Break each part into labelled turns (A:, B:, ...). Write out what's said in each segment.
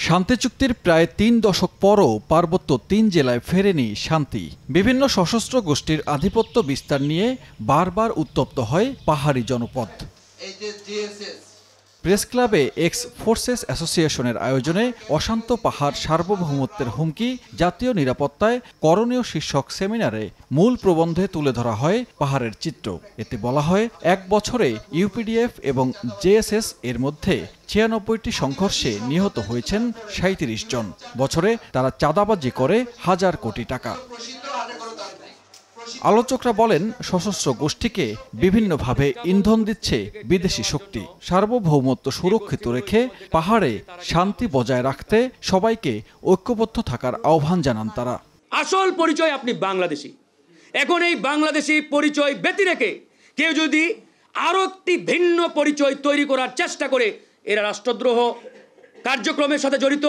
A: শান্তি চুক্তির প্রায় ৩ দশক পরও পার্বত্য ৩ জেলায় ফেরেনি শান্তি। বিভিন্ন সশস্ত্র গোষ্ঠীর আধিপত্য বিস্তার নিয়ে বারবার উত্তপ্ত হয় পাহাড়ি জনপদ। প্রেস ক্লাবে এক্স ফোর্সেস অ্যাসোসিয়েশনের আয়োজনে অশান্ত পাহাড় সার্বভৌমত্বের হুমকি, জাতীয় নিরাপত্তায় করণীয় শীর্ষক সেমিনারে মূল প্রবন্ধে তুলে ধরা হয় পাহাড়ের চিত্র। এতে বলা হয়, এক বছরে ইউপিডিএফ এবং জেএসএস এর মধ্যে ৯৬টি সংঘর্ষে নিহত হয়েছেন ৩৭ জন। বছরে তারা চাঁদাবাজি করে হাজার কোটি টাকা। আলোচকরা বলেন, সশস্ত্র গোষ্ঠীকে বিভিন্নভাবে ইন্ধন দিচ্ছে বিদেশি শক্তি। সার্বভৌমত্ব সুরক্ষিত রেখে পাহাড়ে শান্তি বজায় রাখতে সবাইকে ঐক্যবদ্ধ থাকার আহ্বান জানান তারা।
B: আসল পরিচয় আপনি বাংলাদেশি। এখন এই বাংলাদেশি পরিচয় ব্যতি রেখে কেউ যদি আরো একটি ভিন্ন পরিচয় তৈরি করার চেষ্টা করে, এরা রাষ্ট্রদ্রোহ কার্যক্রমের সাথে জড়িত,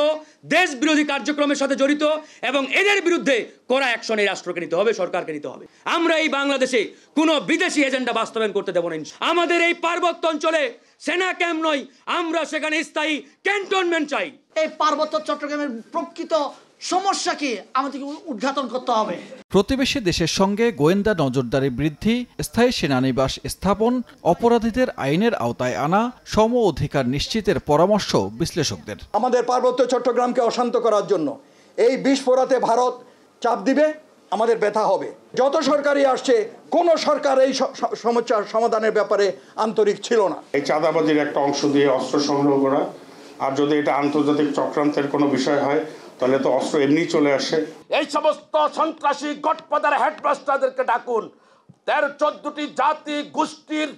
B: দেশ বিরোধী কার্যক্রমের সাথে জড়িত, এবং এদের বিরুদ্ধে কড়া অ্যাকশন এই রাষ্ট্রকে নিতে হবে, সরকারকে নিতে হবে। আমরা এই বাংলাদেশে কোনো বিদেশি এজেন্ডা বাস্তবায়ন করতে দেব না। আমাদের এই পার্বত্য অঞ্চলে সেনা ক্যাম্প নয়, আমরা সেখানে স্থায়ী ক্যান্টনমেন্ট চাই।
C: এই পার্বত্য চট্টগ্রামের প্রকৃত সমস্যা কি আমাদেরকে উদ্ঘাটন করতে হবে।
A: প্রতিবেশী দেশের সঙ্গে গোয়েন্দা নজরদারি বৃদ্ধি, স্থায়ী সেনানিবাস স্থাপন, অপরাধীদের আইনের আওতায় আনা, সম অধিকার নিশ্চিতের পরামর্শ বিশ্লেষকদের।
D: আমাদের পার্বত্য চট্টগ্রামকে অশান্ত করার জন্য এই বিস্ফোরাতে ভারত চাপ দিবে, আমাদের ব্যথা হবে। যত সরকারই আসছে, কোন সরকার এই সমস্যার সমাধানের ব্যাপারে আন্তরিক ছিল না।
E: এই চাঁদাবাজির একটা অংশ দিয়ে অস্ত্র সংগ্রহ করা, আর যদি এটা আন্তর্জাতিক চক্রান্তের কোনো বিষয় হয় তাহলে তো অস্ত্র এমনি চলে আসে।
F: এই সমস্ত সন্ত্রাসী গডফাদার হেডমাস্টারদেরকে ডাকুন, ১৩-১৪টি জাতি গোষ্ঠীর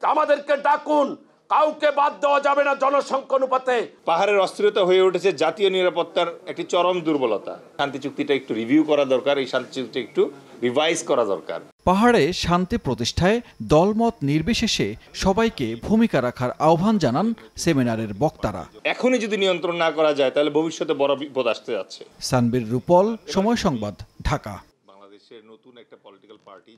F: আমাদেরকে ডাকুন, কাউকে বাদ দেওয়া যাবে না জনসংখ্যা অনুপাতে।
G: পাহাড়ের অস্থিরতা হয়ে উঠেছে জাতীয় নিরাপত্তার একটি চরম দুর্বলতা। শান্তি চুক্তিটা একটু রিভিউ করা দরকার, এই শান্তি চুক্তিটা একটু রিভাইজ করা দরকার।
A: পাহাড়ে শান্তি প্রতিষ্ঠায় দলমত নির্বিশেষে সবাইকে ভূমিকা রাখার আহ্বান জানান সেমিনারের বক্তারা।
G: এখনই যদি নিয়ন্ত্রণ না করা যায় তাহলে ভবিষ্যতে বড় বিপদ আসতে যাচ্ছে।
A: সানবীর রূপল, সময় সংবাদ, ঢাকা।
G: বাংলাদেশের নতুন একটা পলিটিক্যাল পার্টি